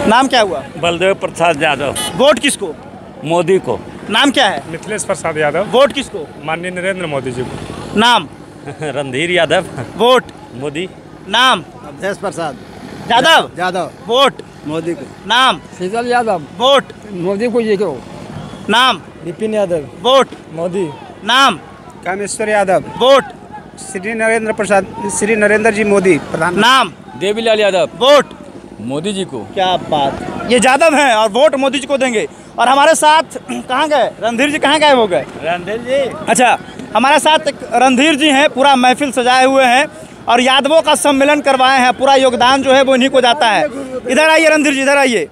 नाम क्या हुआ? बलदेव प्रसाद यादव। वोट किसको? मोदी को। नाम क्या है? मिथिलेश प्रसाद यादव। वोट किसको? माननीय नरेंद्र मोदी जी को। नाम? रणधीर यादव। वोट? मोदी। नाम? अवधेश प्रसाद यादव। वोट? मोदी को। नाम? शीतल यादव। वोट? मोदी को जी को। नाम? विपिन यादव। वोट? मोदी। नाम? कामेश्वर यादव। वोट? श्री नरेंद्र जी मोदी प्रधान। नाम? देवीलाल यादव। वोट? मोदी जी को। क्या बात, ये यादव हैं और वोट मोदी जी को देंगे। और हमारे साथ कहाँ गए रणधीर जी? कहाँ गए हो गए रणधीर जी? अच्छा, हमारे साथ एक रणधीर जी हैं, पूरा महफिल सजाए हुए हैं और यादवों का सम्मेलन करवाए हैं। पूरा योगदान जो है वो इन्हीं को जाता है। इधर आइए रणधीर जी, इधर आइए।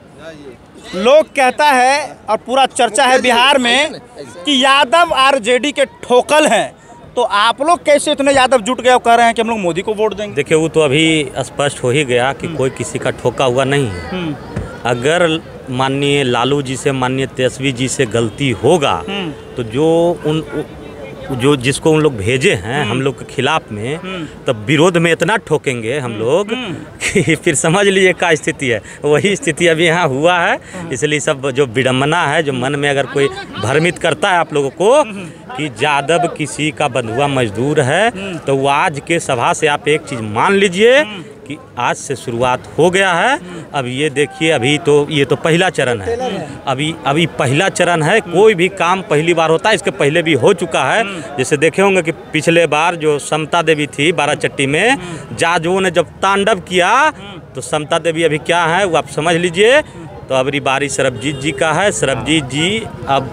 लोग कहता है और पूरा चर्चा है बिहार में कि यादव आरजेडी के ठोकल हैं, तो आप लोग कैसे इतने यादव जुट गए और कह रहे हैं कि हम लोग मोदी को वोट देंगे? देखिए, वो तो अभी स्पष्ट हो ही गया कि कोई किसी का ठोका हुआ नहीं है। अगर माननीय लालू जी से, माननीय तेजस्वी जी से गलती होगा तो जो जिसको उन लोग भेजे हैं हम लोग के खिलाफ में, तब विरोध में इतना ठोकेंगे हम लोग कि फिर समझ लीजिए क्या स्थिति है। वही स्थिति अभी यहाँ हुआ है। इसलिए सब जो विडम्बना है, जो मन में अगर कोई भ्रमित करता है आप लोगों को कि यादव किसी का बंधुआ मजदूर है, तो वो आज के सभा से आप एक चीज़ मान लीजिए कि आज से शुरुआत हो गया है। अब ये देखिए, अभी तो ये तो पहला चरण है। अभी पहला चरण है। कोई भी काम पहली बार होता है, इसके पहले भी हो चुका है। जैसे देखे होंगे कि पिछले बार जो समता देवी थी बाराचट्टी में, जाजों ने जब तांडव किया, तो समता देवी अभी क्या है वो आप समझ लीजिए। तो अबरी बारी सरबजीत जी का है। सरबजीत जी अब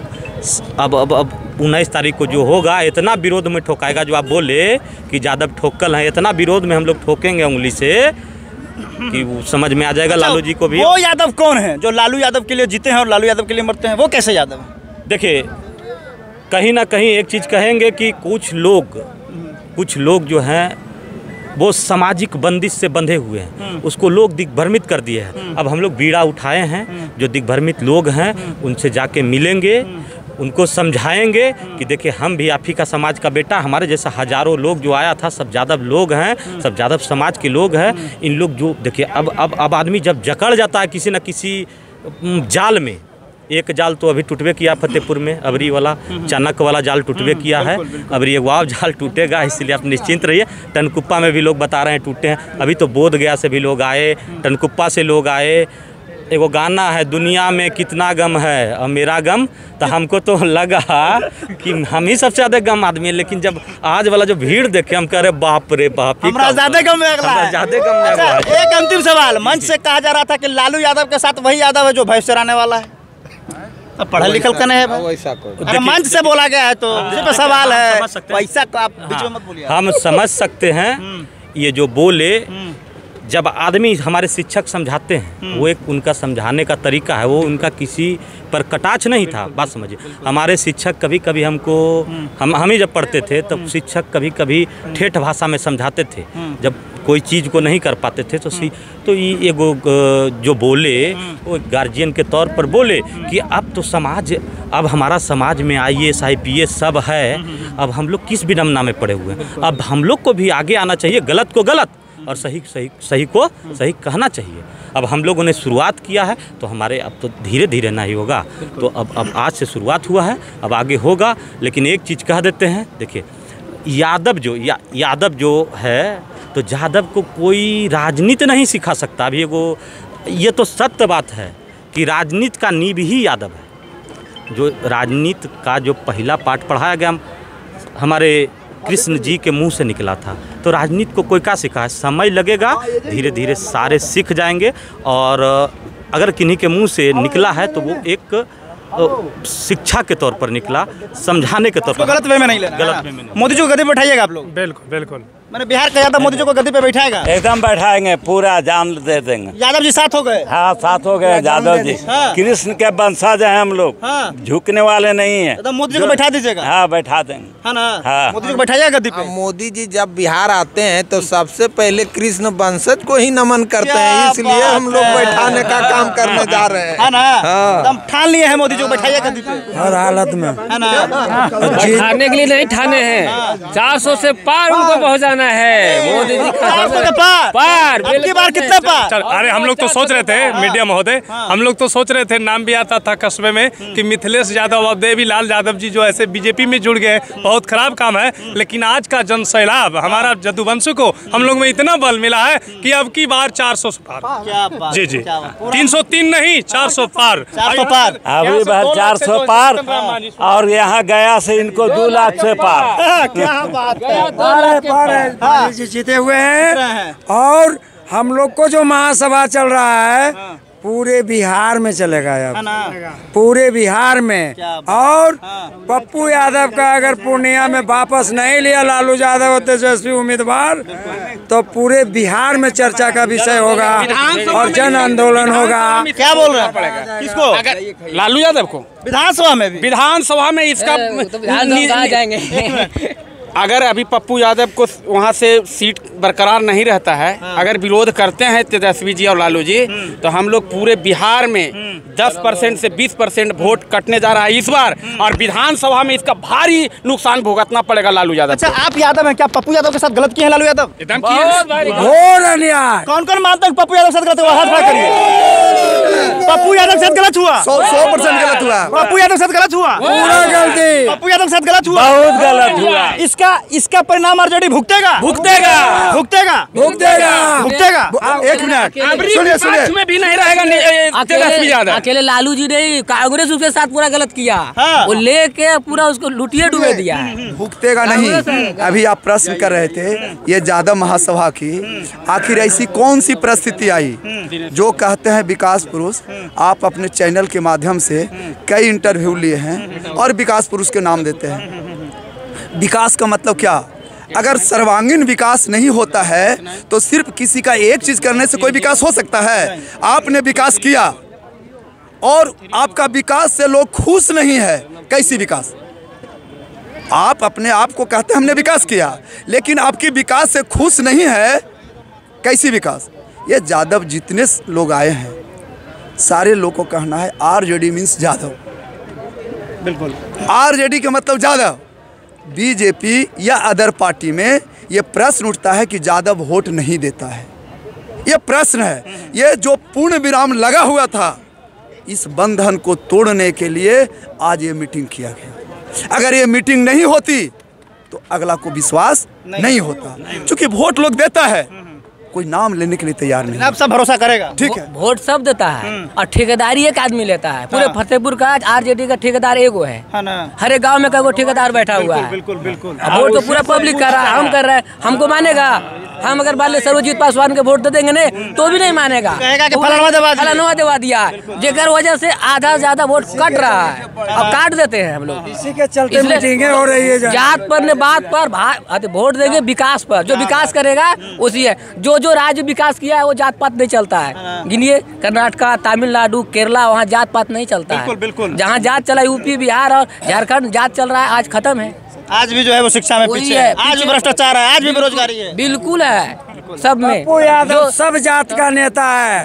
19 तारीख को जो होगा, इतना विरोध में ठोकाएगा। जो आप बोले कि यादव ठोकल है, इतना विरोध में हम लोग ठोकेंगे उंगली से कि वो समझ में आ जाएगा। अच्छा, लालू जी को भी। वो यादव कौन है जो लालू यादव के लिए जीते हैं और लालू यादव के लिए मरते हैं? वो कैसे यादव है? देखिए, कहीं ना कहीं एक चीज़ कहेंगे कि कुछ लोग जो हैं वो सामाजिक बंदिश से बंधे हुए हैं। उसको लोग दिग्भ्रमित कर दिए हैं। अब हम लोग बीड़ा उठाए हैं, जो दिग्भ्रमित लोग हैं उनसे जाके मिलेंगे, उनको समझाएंगे कि देखिए हम भी आप ही का समाज का बेटा, हमारे जैसा हजारों लोग जो आया था सब यादव लोग हैं, सब यादव समाज के लोग हैं। इन लोग जो देखिए अब आदमी जब जकड़ जाता है किसी न किसी जाल में, एक जाल तो अभी टूटवे किया फतेहपुर में, अबरी वाला चाणक्य वाला जाल टूटवे किया है। अबरी एक वाव जाल टूटेगा, इसलिए आप निश्चिंत रहिए। टनकुप्पा में भी लोग बता रहे हैं टूटे हैं। अभी तो बोध गया से भी लोग आए, टनकुप्पा से लोग आए। एगो गाना है, दुनिया में कितना गम है और मेरा गम, तो हमको तो लगा कि हम ही सबसे ज़्यादा गम आदमी है। लेकिन जब आज वाला जो भीड़ देखे, हम कह रहे बाप रे बाप, हमरा ज़्यादा गम है। अच्छा, एक अंतिम सवाल। मंच से कहा जा रहा था कि लालू यादव के साथ वही यादव है जो भैंस चराने वाला है। अब पढ़ा लिखल का नहीं है, अरे मंच से बोला गया है तो पे सवाल है। पैसा को आप बीच में मत बोलिए। हम समझ सकते हैं ये जो बोले। जब आदमी हमारे शिक्षक समझाते हैं, वो एक उनका समझाने का तरीका है, वो उनका किसी पर कटाक्ष नहीं था। बात समझिए, हमारे शिक्षक कभी कभी हमको हम ही जब पढ़ते थे तब शिक्षक कभी कभी ठेठ भाषा में समझाते थे। जब कोई चीज़ को नहीं कर पाते थे तो ये एगो जो बोले वो गार्जियन के तौर पर बोले कि अब तो समाज, अब हमारा समाज में IAS IPS सब है, अब हम लोग किस विडम्बना में पड़े हुए हैं। अब हम लोग को भी आगे आना चाहिए, गलत को गलत और सही को सही कहना चाहिए। अब हम लोगों ने शुरुआत किया है तो हमारे अब तो धीरे धीरे ना ही होगा। तो अब आज से शुरुआत हुआ है, अब आगे होगा। लेकिन एक चीज़ कह देते हैं, देखिए यादव जो है, तो यादव को कोई राजनीति नहीं सिखा सकता। अभी ये तो सत्य बात है कि राजनीति का नींव ही यादव है। जो राजनीति का जो पहला पाठ पढ़ाया गया हमारे कृष्ण जी के मुंह से निकला था, तो राजनीति को कोई क्या सिखा है? समय लगेगा, धीरे धीरे सारे सीख जाएंगे। और अगर किन्हीं के मुंह से निकला है तो वो एक शिक्षा के तौर पर निकला, समझाने के तौर पर। गलत वे में नहीं लेना। गलत वे में नहीं। मोदी जी को गद्दी पे बैठाइएगा आप लोग? बिल्कुल बिल्कुल। मैंने बिहार का यादव मोदी जी को गद्दी पे बैठाएगा? एकदम बैठाएंगे, पूरा जान दे देंगे। यादव जी साथ हो गए? हाँ, साथ हो गए यादव जी। कृष्ण के वंशज हैं हम लोग, झुकने वाले नहीं है। तो मोदी जी को बैठा दीजिएगा? हाँ, बैठा देंगे। है ना? हाँ। मोदी जी को बैठाइए गद्दी पे। मोदी जी जब बिहार आते हैं तो सबसे पहले कृष्ण वंशज को ही नमन करते हैं, इसलिए हम लोग बैठाने का काम करने जा रहे हैं। है ना? एकदम ठान लिए हैं मोदी जी को बैठाइए गद्दी पे हर हालत में है ना? ठाने के लिए नहीं ठाने हैं, 400 से पार उनको पहुंचाना है मोदी जी का। 400 के पार। अब की बार कितने पार? अरे हम लोग तो सोच रहे थे, मीडिया महोदय, हम लोग तो सोच रहे थे, नाम भी आता था कस्बे में कि मिथिलेश यादव और देवीलाल यादव जी जो ऐसे बीजेपी में जुड़ गए, बहुत खराब काम है। लेकिन आज का जन सैलाब हमारा जदुवंश को हम लोग में इतना बल मिला है कि अब की बार 400 पार। क्या बात, जी जी, क्या बात। 303 नहीं, 400 पार। 400 पार। अभी बार 400 पार और यहाँ गया से इनको 2 लाख से पार। क्या बात है। मोदी जी जीते हुए हैं और हम लोग को जो महासभा चल रहा है पूरे बिहार में चलेगा है अब, ना? पूरे बिहार में। क्या बात। और पप्पू यादव का अगर पूर्णिया में वापस नहीं लिया लालू यादव तेजस्वी उम्मीदवार तो पूरे बिहार में चर्चा का विषय होगा और जन आंदोलन होगा। क्या बोल रहे हैं? किसको? लालू यादव को विधानसभा में भी? विधानसभा में इसका कहाँ जाएंगे? अगर अभी पप्पू यादव को वहाँ से सीट बरकरार नहीं रहता है, अगर विरोध करते हैं तेजस्वी जी और लालू जी, तो हम लोग पूरे बिहार में 10% से 20% वोट कटने जा रहा है इस बार, और विधानसभा में इसका भारी नुकसान भुगतना पड़ेगा लालू यादव। अच्छा, आप यादव हैं क्या? पप्पू यादव के साथ गलत किए हैं लालू यादव? एकदम घोर अन्याय। कौन कौन मानता है पप्पू यादव के साथ गलत हुआ? हाथ खड़ा करिए। पप्पू यादव के साथ गलत हुआ? 100% गलत हुआ। पप्पू यादव के साथ गलत हुआ? पूरा गलती। पप्पू यादव के साथ गलत हुआ? बहुत गलत हुआ। इसका परिणाम आरजेडी भुगतेगा। भुगतेगा। एक मिनट सुनिए में भी नहीं रहेगा तेजस्वी यादव। अकेले लालू जी ने कांग्रेस उसके साथ पूरा गलत किया। हाँ। वो लेके पूरा उसको लुटिए डुबे दिया है। भुगतेगा नहीं। अभी आप प्रश्न कर रहे थे ये यादव महासभा की, आखिर ऐसी कौन सी परिस्थिति आई जो कहते हैं विकास पुरुष? आप अपने चैनल के माध्यम से कई इंटरव्यू लिए हैं और विकास पुरुष के नाम देते हैं। विकास का मतलब क्या? अगर सर्वांगीण विकास नहीं होता है तो सिर्फ किसी का एक चीज करने से कोई विकास हो सकता है? आपने विकास किया और आपका विकास से लोग खुश नहीं है, कैसी विकास? आप अपने आप को कहते हैं हमने विकास किया, लेकिन आपकी विकास से खुश नहीं है, कैसी विकास? ये यादव जितने लोग आए हैं सारे लोग को कहना है आरजेडी मीन्स यादव। बिल्कुल, आरजेडी का मतलब यादव। बीजेपी या अदर पार्टी में ये प्रश्न उठता है कि यादव वोट नहीं देता है, ये प्रश्न है। ये जो पूर्ण विराम लगा हुआ था, इस बंधन को तोड़ने के लिए आज ये मीटिंग किया गया। अगर ये मीटिंग नहीं होती तो अगला को विश्वास नहीं होता, क्योंकि वोट लोग देता है, कोई नाम लेने के लिए तैयार नहीं। आप सब भरोसा करेगा? ठीक है। वोट सब देता है और ठेकेदारी एक आदमी लेता है। पूरे फतेहपुर का आरजेडी का ठेकेदार एगो है ना? हर एक गांव में कई ठेकेदार बैठा हुआ है। बिल्कुल बिल्कुल। वोट तो पूरा पब्लिक कर रहा है, हम कर रहे हैं, हमको मानेगा? हम अगर बाले सर्वजीत पासवान के वोट दे देंगे नहीं तो भी नहीं मानेगा, कहेगा कि फलाना दबा दिया, जेकर वजह से आधा ज्यादा वोट कट रहा है और काट देते हैं हम लोग। इसी के चलते मीटिंगें हो रही है। जात पर ने बात पर वोट देंगे, विकास पर। जो विकास करेगा उसी है। जो राज्य विकास किया है वो जात पात नहीं चलता है। गिनिए कर्नाटका, तमिलनाडु, केरला, वहाँ जात पात नहीं चलता है। बिल्कुल। जहाँ जात चला यूपी, बिहार और झारखंड जात चल रहा है, आज खत्म है। आज भी जो है वो शिक्षा में पीछे है, आज भी भ्रष्टाचार है, आज भी बेरोजगारी है। बिल्कुल है सब में। पप्पू यादव सब जात का नेता है।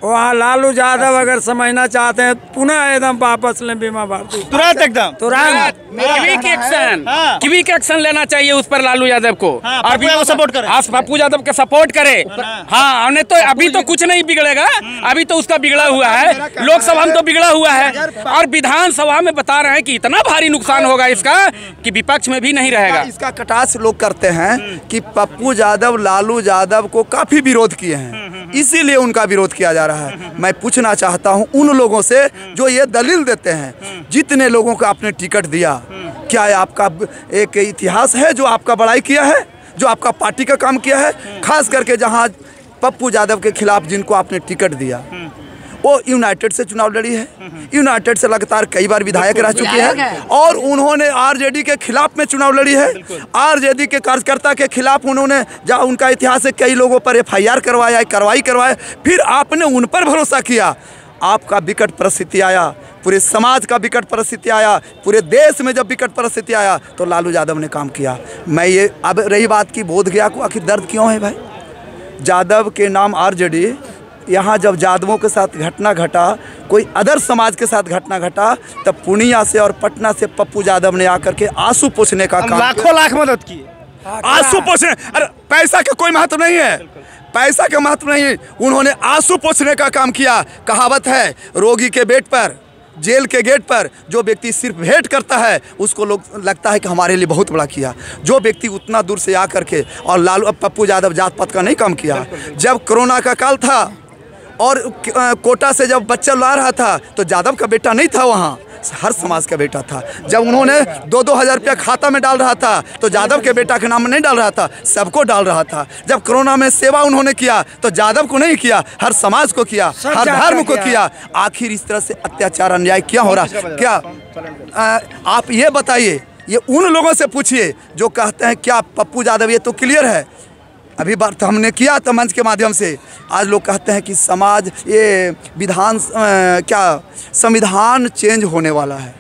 वहाँ लालू यादव अगर समझना चाहते हैं पुनः एकदम वापस लें बीमा भारती, तुरंत एकदम तुरंत क्विक एक्शन लेना चाहिए उस पर लालू यादव को। और भी वो सपोर्ट करे। हाँ, पप्पू यादव का सपोर्ट करे। हाँ, नहीं तो अभी तो कुछ नहीं बिगड़ेगा, अभी तो उसका बिगड़ा हुआ है। लोकसभा में तो बिगड़ा हुआ है और विधानसभा में बता रहे हैं कि इतना भारी नुकसान होगा इसका कि विपक्ष में भी नहीं रहेगा। इसका कटाक्ष लोग करते हैं कि पप्पू यादव लालू यादव को काफी विरोध किए हैं, इसीलिए उनका विरोध किया जा रहा है। मैं पूछना चाहता हूं उन लोगों से जो ये दलील देते हैं, जितने लोगों को आपने टिकट दिया, क्या आपका एक इतिहास है जो आपका बड़ाई किया है, जो आपका पार्टी का काम किया है? खास करके जहां पप्पू यादव के खिलाफ जिनको आपने टिकट दिया वो यूनाइटेड से चुनाव लड़ी है, यूनाइटेड से लगातार कई बार विधायक रह चुकी है और उन्होंने आरजेडी के खिलाफ में चुनाव लड़ी है। आरजेडी के कार्यकर्ता के खिलाफ उन्होंने जहाँ उनका इतिहास है कई लोगों पर एफआईआर करवाया, कार्रवाई करवाया, फिर आपने उन पर भरोसा किया। आपका विकट परिस्थिति आया, पूरे समाज का विकट परिस्थिति आया, पूरे देश में जब विकट परिस्थिति आया तो लालू यादव ने काम किया। मैं ये अब रही बात की बोधगया को आखिर दर्द क्यों है भाई, यादव के नाम आरजेडी, यहाँ जब यादवों के साथ घटना घटा, कोई अदर समाज के साथ घटना घटा, तब पूर्णिया से और पटना से पप्पू यादव ने आकर के आंसू पोंछने का काम, लाखों लाख मदद की, आंसू पोंछने। अरे पैसा का कोई महत्व नहीं है, पैसा का महत्व नहीं है, उन्होंने आंसू पोंछने का काम किया। कहावत है, रोगी के बेड पर, जेल के गेट पर जो व्यक्ति सिर्फ भेंट करता है उसको लोग लगता है कि हमारे लिए बहुत बड़ा किया। जो व्यक्ति उतना दूर से आकर के, और लालू पप्पू यादव जात पात का नहीं काम किया। जब कोरोना का काल था और कोटा से जब बच्चा ला रहा था तो यादव का बेटा नहीं था, वहाँ हर समाज का बेटा था। जब उन्होंने 2-2 हज़ार रुपया खाता में डाल रहा था तो यादव के बेटा के नाम में नहीं डाल रहा था, सबको डाल रहा था। जब कोरोना में सेवा उन्होंने किया तो यादव को नहीं किया, हर समाज को किया, हर धर्म को किया। आखिर इस तरह से अत्याचार अन्याय क्या हो रहा है? क्या आप ये बताइए, ये उन लोगों से पूछिए जो कहते हैं क्या पप्पू यादव, ये तो क्लियर है, अभी बात हमने किया था मंच के माध्यम से। आज लोग कहते हैं कि समाज ये संविधान चेंज होने वाला है,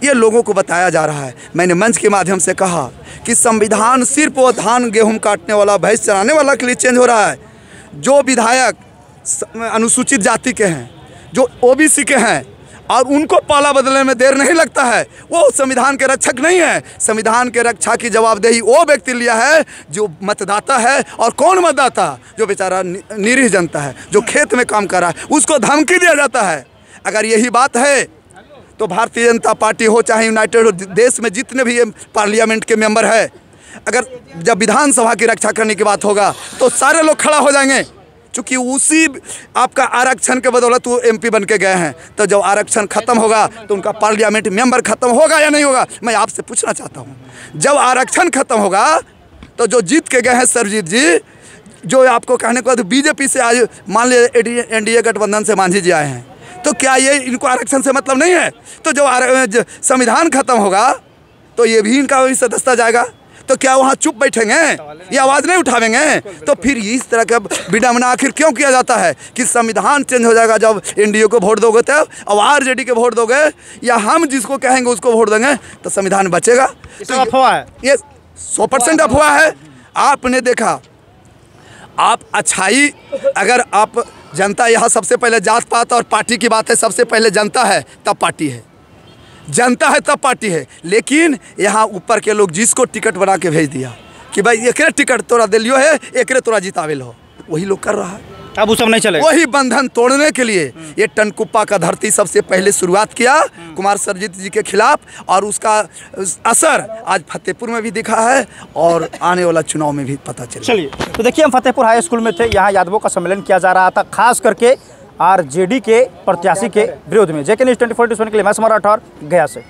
ये लोगों को बताया जा रहा है। मैंने मंच के माध्यम से कहा कि संविधान सिर्फ वो धान गेहूं काटने वाला, भैंस चराने वाला के लिए चेंज हो रहा है। जो विधायक अनुसूचित जाति के हैं, जो ओबीसी के हैं, और उनको पाला बदलने में देर नहीं लगता है, वो संविधान के रक्षक नहीं है। संविधान के रक्षा की जवाबदेही वो व्यक्ति लिया है जो मतदाता है। और कौन मतदाता? जो बेचारा निरीह जनता है, जो खेत में काम कर रहा है, उसको धमकी दिया जाता है। अगर यही बात है तो भारतीय जनता पार्टी हो चाहे यूनाइटेड हो, देश में जितने भी पार्लियामेंट के मेंबर है, अगर जब विधानसभा की रक्षा करने की बात होगा तो सारे लोग खड़ा हो जाएंगे। चूँकि उसी आपका आरक्षण के बदौलत वो एमपी बन के गए हैं, तो जब आरक्षण खत्म होगा तो उनका पार्लियामेंट मेंबर खत्म होगा या नहीं होगा? मैं आपसे पूछना चाहता हूँ, जब आरक्षण खत्म होगा तो जो जीत के गए हैं सरजीत जी, जो आपको कहने को बीजेपी से आज मान लीजिए एनडीए गठबंधन से मांझी जी आए हैं, तो क्या ये इनको आरक्षण से मतलब नहीं है? तो जब संविधान खत्म होगा तो ये भी इनका भी सदस्यता जाएगा, तो क्या वहाँ चुप बैठेंगे, ये आवाज़ नहीं उठावेंगे? तो फिर इस तरह का विडंबना आखिर क्यों किया जाता है कि संविधान चेंज हो जाएगा जब एनडीए को वोट दोगे तब, और आरजेडी के वोट दोगे, या हम जिसको कहेंगे उसको वोट देंगे तो संविधान बचेगा? तो अफवाह है, ये 100% अफवाह है। आपने देखा, आप अच्छाई, अगर आप जनता, यहाँ सबसे पहले जात पात और पार्टी की बात है, सबसे पहले जनता है तब पार्टी है, जनता है तब पार्टी है। लेकिन यहाँ ऊपर के लोग जिसको टिकट बना के भेज दिया कि भाई एकरे टिकट तोरा दिलियो है, एकरे तोरा जितावेल हो, वही लोग कर रहा है। अब वो सब नहीं चलेगा। वही बंधन तोड़ने के लिए ये टनकुप्पा का धरती सबसे पहले शुरुआत किया कुमार सरजीत जी के खिलाफ, और उसका असर आज फतेहपुर में भी दिखा है और आने वाला चुनाव में भी पता चला। चलिए, तो देखिए, हम फतेहपुर हाई स्कूल में थे, यहाँ यादवों का सम्मेलन किया जा रहा था, खास करके आरजेडी के प्रत्याशी के विरोध में। जेके न्यूज़ 24 के लिए मैं समर राठौर, गया से।